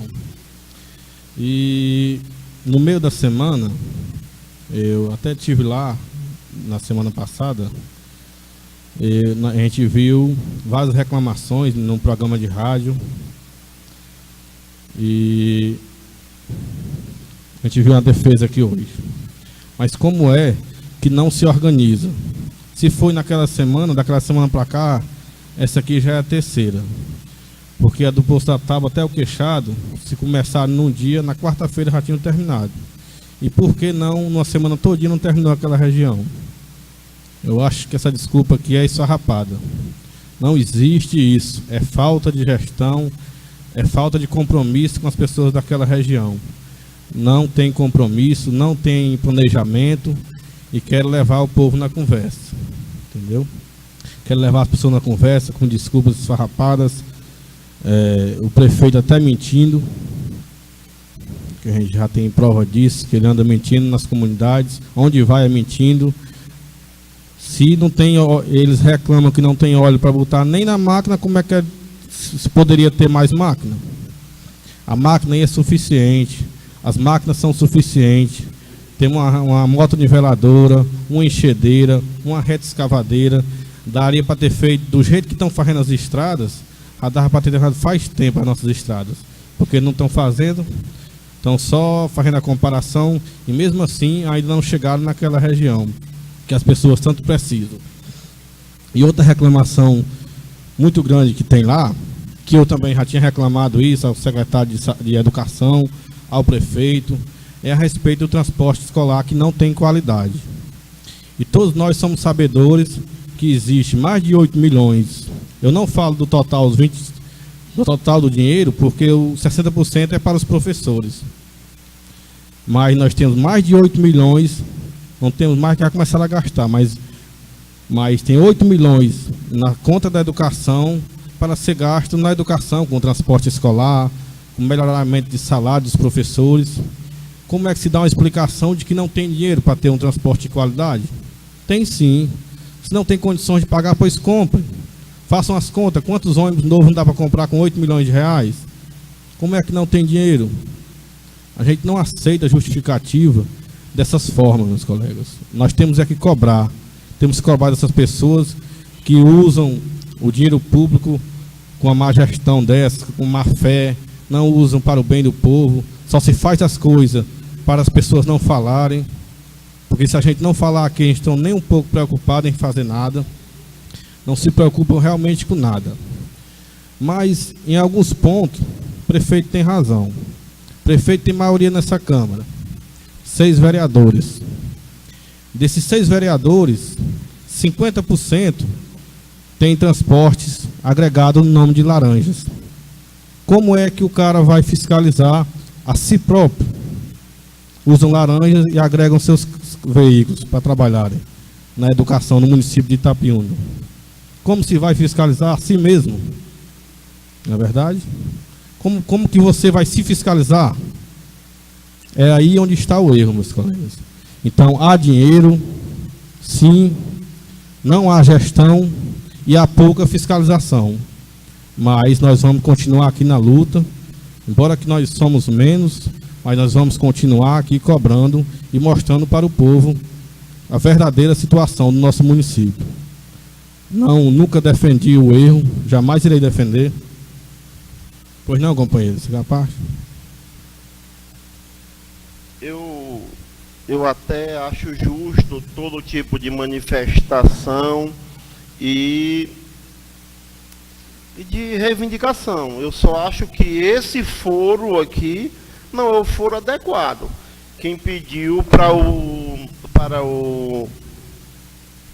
Speaker 2: E no meio da semana, eu até estive lá na semana passada, a gente viu várias reclamações num programa de rádio. E a gente viu uma defesa aqui hoje. Mas como é que não se organiza? Se foi daquela semana para cá, essa aqui já é a terceira. Porque a do Poço da Tábua até o Queixado, se começaram num dia, na quarta-feira já tinham terminado. E por que não, numa semana todinha, não terminou aquela região? Eu acho que essa desculpa aqui é esfarrapada. Não existe isso. É falta de gestão, é falta de compromisso com as pessoas daquela região. Não tem compromisso, não tem planejamento e quer levar o povo na conversa. Entendeu? Quer levar as pessoas na conversa com desculpas esfarrapadas. O prefeito até mentindo, que a gente já tem prova disso, que ele anda mentindo nas comunidades, onde vai é mentindo. Se não tem, eles reclamam que não tem óleo para botar nem na máquina, como é que se poderia ter mais máquina? A máquina aí é suficiente, as máquinas são suficientes. Tem uma motoniveladora, uma enxedeira, uma reta escavadeira. Daria para ter feito do jeito que estão fazendo as estradas, já dava para ter levado faz tempo as nossas estradas, porque não estão fazendo, estão só fazendo a comparação e mesmo assim ainda não chegaram naquela região que as pessoas tanto precisam. E outra reclamação muito grande que tem lá, que eu também já tinha reclamado isso ao secretário de Educação, ao prefeito, é a respeito do transporte escolar que não tem qualidade. E todos nós somos sabedores que existe mais de 8 milhões. Eu não falo do total, do total do dinheiro, porque o 60% é para os professores. Mas nós temos mais de 8 milhões, não temos mais que começar a gastar, mas tem 8 milhões na conta da educação para ser gasto na educação, com transporte escolar, com melhoramento de salário dos professores. Como é que se dá uma explicação de que não tem dinheiro para ter um transporte de qualidade? Tem sim. Se não tem condições de pagar, pois compre. Façam as contas, quantos ônibus novos não dá para comprar com 8 milhões de reais? Como é que não tem dinheiro? A gente não aceita a justificativa dessas formas, meus colegas. Nós temos que cobrar. Temos que cobrar dessas pessoas que usam o dinheiro público com a má gestão dessa, com má fé, não usam para o bem do povo, só se faz as coisas para as pessoas não falarem, porque se a gente não falar aqui, eles estão nem um pouco preocupados em fazer nada, não se preocupam realmente com nada. Mas, em alguns pontos, o prefeito tem razão. O prefeito tem maioria nessa Câmara. 6 vereadores. Desses 6 vereadores, 50% tem transportes agregados no nome de Laranjas. Como é que o cara vai fiscalizar a si próprio? Usam laranjas e agregam seus veículos para trabalharem na educação no município de Itapiúna. Como se vai fiscalizar a si mesmo? Não é verdade? Como que você vai se fiscalizar? É aí onde está o erro, meus colegas. Então, há dinheiro, sim, não há gestão e há pouca fiscalização. Mas nós vamos continuar aqui na luta, embora que nós somos menos, mas nós vamos continuar aqui cobrando e mostrando para o povo a verdadeira situação do nosso município. Não, nunca defendi o erro, jamais irei defender. Pois não, companheiro, você é capaz?
Speaker 5: Eu até acho justo todo tipo de manifestação e de reivindicação. Eu só acho que esse foro aqui não é o foro adequado. Quem pediu para o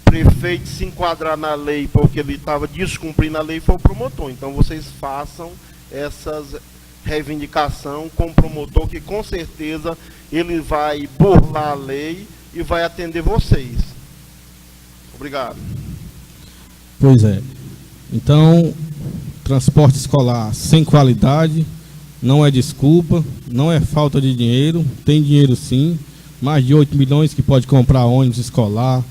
Speaker 5: prefeito se enquadrar na lei porque ele estava descumprindo a lei foi o promotor. Então vocês façam essas reivindicação com o promotor, que com certeza ele vai burlar a lei e vai atender vocês. Obrigado.
Speaker 2: Pois é. Então, transporte escolar sem qualidade não é desculpa, não é falta de dinheiro, tem dinheiro sim, mais de 8 milhões que pode comprar ônibus escolar,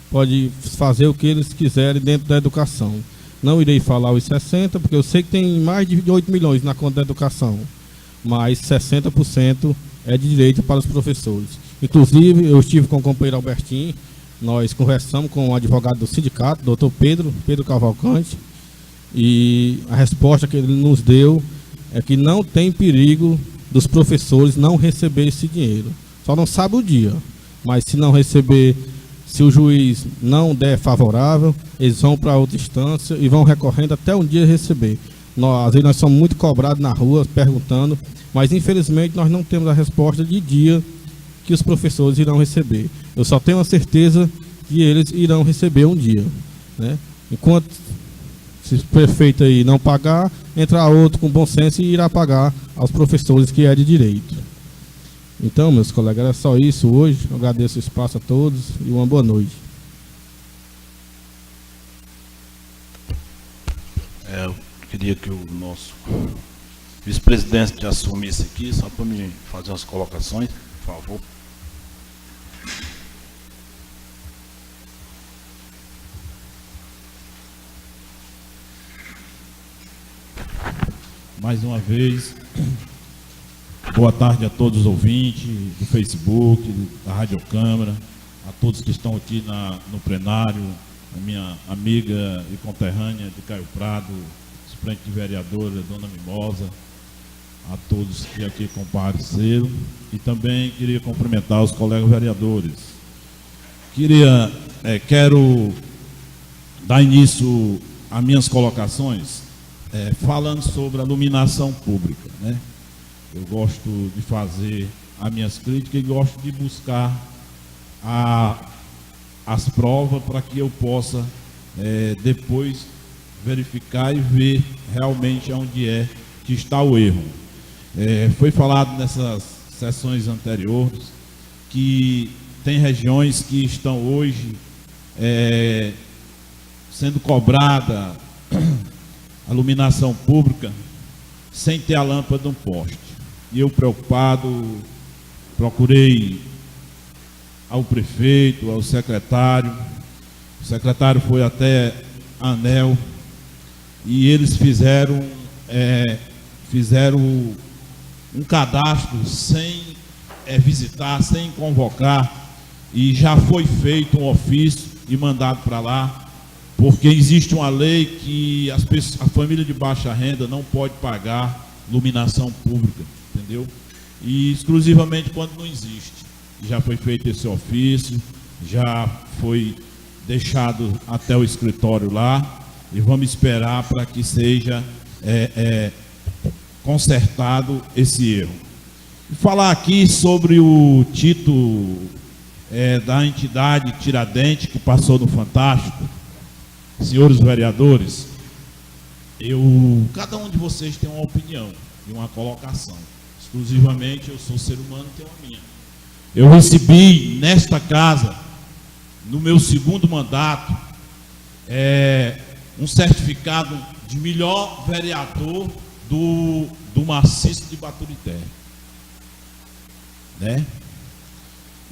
Speaker 2: pode fazer o que eles quiserem dentro da educação. Não irei falar os 60, porque eu sei que tem mais de 8 milhões na conta da educação, mas 60% é de direito para os professores. Inclusive, eu estive com o companheiro Albertinho, nós conversamos com o advogado do sindicato, doutor Pedro Cavalcante, e a resposta que ele nos deu é que não tem perigo dos professores não receber esse dinheiro. Só não sabe o dia, mas se não receber, se o juiz não der favorável, eles vão para outra instância e vão recorrendo até um dia receber. Às vezes nós somos muito cobrados na rua, perguntando, mas infelizmente nós não temos a resposta de dia que os professores irão receber. Eu só tenho a certeza que eles irão receber um dia, né? Enquanto se o prefeito aí não pagar, entrar outro com bom senso e irá pagar aos professores, que é de direito. Então, meus colegas, era só isso hoje. Eu agradeço o espaço a todos e uma boa noite.
Speaker 1: Eu queria que o nosso vice-presidente assumisse aqui, só para me fazer umas colocações, por favor.
Speaker 7: Mais uma vez, boa tarde a todos os ouvintes do Facebook, da Rádio Câmara, a todos que estão aqui no plenário, a minha amiga e conterrânea de Caio Prado, suplente de vereadora, Dona Mimosa, a todos que aqui compareceram, e também queria cumprimentar os colegas vereadores. Quero dar início às minhas colocações, falando sobre a iluminação pública, né? Eu gosto de fazer as minhas críticas e gosto de buscar as provas para que eu possa depois verificar e ver realmente onde é que está o erro. Foi falado nessas sessões anteriores que tem regiões que estão hoje sendo cobrada a iluminação pública sem ter a lâmpada de um poste. E eu, preocupado, procurei ao prefeito, ao secretário. O secretário foi até a ANEEL e eles fizeram um cadastro sem visitar, sem convocar, e já foi feito um ofício e mandado para lá, porque existe uma lei que a família de baixa renda não pode pagar iluminação pública, entendeu? E exclusivamente quando não existe. Já foi feito esse ofício, já foi deixado até o escritório lá, e vamos esperar para que seja consertado esse erro. E falar aqui sobre o título da entidade Tiradentes, que passou no Fantástico. Senhores vereadores, cada um de vocês tem uma opinião e uma colocação. Exclusivamente eu sou ser humano e tenho a minha. Eu recebi nesta casa, no meu segundo mandato, um certificado de melhor vereador do maciço de Baturité. né?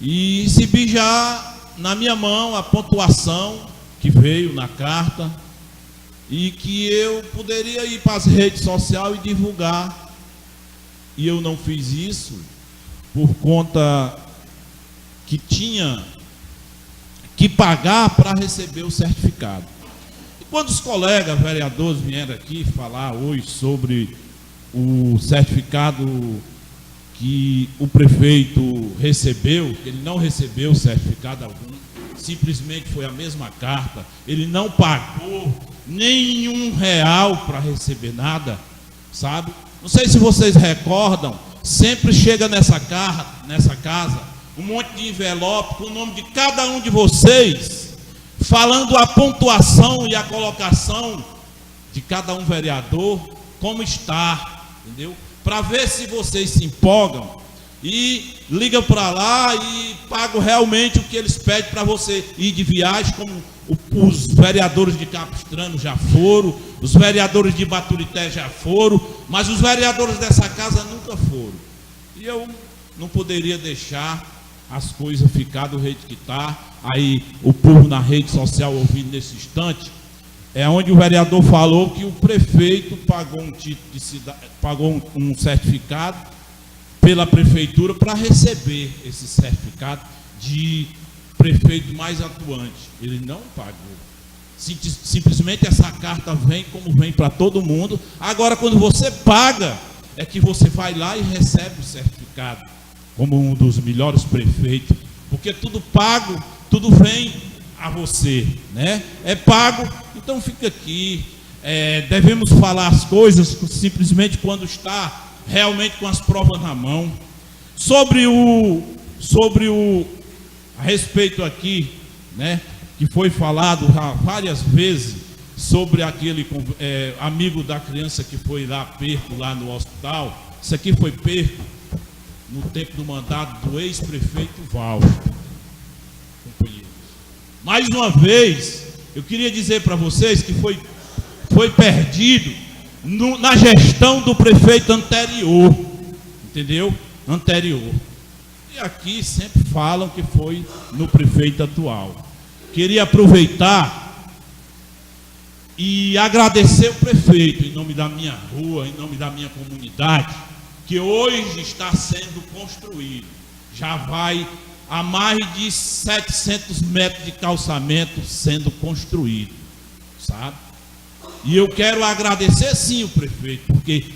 Speaker 7: E recebi já na minha mão a pontuação que veio na carta e que eu poderia ir para as redes sociais e divulgar. E eu não fiz isso por conta que tinha que pagar para receber o certificado. E quando os colegas vereadores vieram aqui falar hoje sobre o certificado que o prefeito recebeu, ele não recebeu certificado algum, simplesmente foi a mesma carta, ele não pagou nenhum real para receber nada, sabe? Não sei se vocês recordam, sempre chega nessa casa um monte de envelope com o nome de cada um de vocês, falando a pontuação e a colocação de cada um vereador, como está, entendeu? Para ver se vocês se empolgam e ligam para lá e pagam realmente o que eles pedem para você ir de viagem, como os vereadores de Capistrano já foram, os vereadores de Baturité já foram, mas os vereadores dessa casa nunca foram. E eu não poderia deixar as coisas ficar do jeito que está. Aí o povo na rede social ouvindo nesse instante, é onde o vereador falou que o prefeito pagou um título de cidade, pagou um certificado pela prefeitura para receber esse certificado de prefeito mais atuante. Ele não pagou. Simplesmente essa carta vem como vem para todo mundo. Agora, quando você paga, é que você vai lá e recebe o certificado como um dos melhores prefeitos, porque tudo pago, tudo vem a você, né? É pago, então fica aqui. Devemos falar as coisas simplesmente quando está realmente com as provas na mão. A respeito aqui, né, que foi falado várias vezes sobre aquele amigo da criança que foi lá perco lá no hospital. Isso aqui foi perco no tempo do mandato do ex-prefeito Valdo. Companheiros, mais uma vez eu queria dizer para vocês que foi perdido na gestão do prefeito anterior, entendeu? Anterior. E aqui sempre falam que foi no prefeito atual. Queria aproveitar e agradecer o prefeito em nome da minha rua, em nome da minha comunidade, que hoje está sendo construído. Já vai a mais de 700 metros de calçamento sendo construído, sabe? E eu quero agradecer sim o prefeito, porque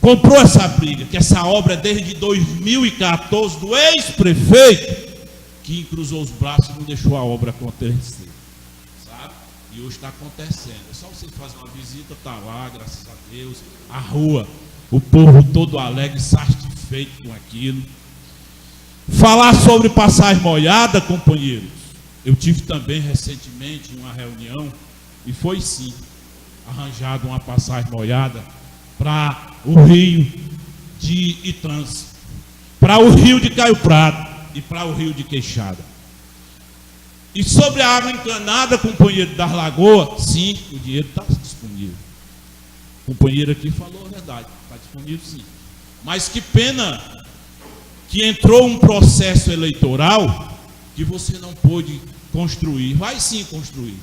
Speaker 7: comprou essa briga, que essa obra é desde 2014 do ex-prefeito, que cruzou os braços e não deixou a obra acontecer, sabe? E hoje está acontecendo. É só vocês fazerem uma visita, está lá, graças a Deus, a rua, o povo todo alegre, satisfeito com aquilo. Falar sobre passagem molhada, companheiros, eu tive também recentemente uma reunião e foi sim arranjado uma passagem molhada para o rio de Itrans, para o rio de Caio Prado e para o rio de Queixada. E sobre a água encanada, companheiro das Lagoas, sim, o dinheiro está disponível. O companheiro aqui falou a verdade, está disponível sim. Mas que pena que entrou um processo eleitoral que você não pôde construir. Vai sim construir.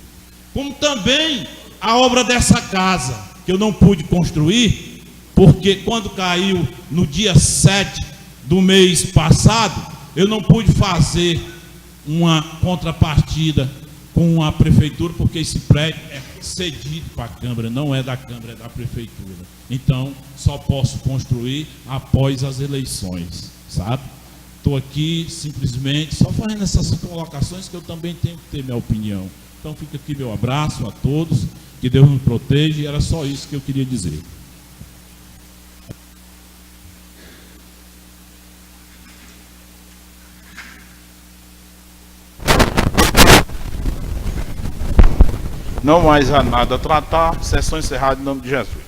Speaker 7: Como também a obra dessa casa, que eu não pude construir, porque quando caiu no dia 7 do mês passado, eu não pude fazer uma contrapartida com a prefeitura, porque esse prédio é cedido para a Câmara, não é da Câmara, é da prefeitura. Então, só posso construir após as eleições, sabe? Estou aqui simplesmente só fazendo essas colocações que eu também tenho que ter minha opinião. Então, fica aqui meu abraço a todos, que Deus nos proteja, e era só isso que eu queria dizer.
Speaker 1: Não mais há nada a tratar. Sessão encerrada em nome de Jesus.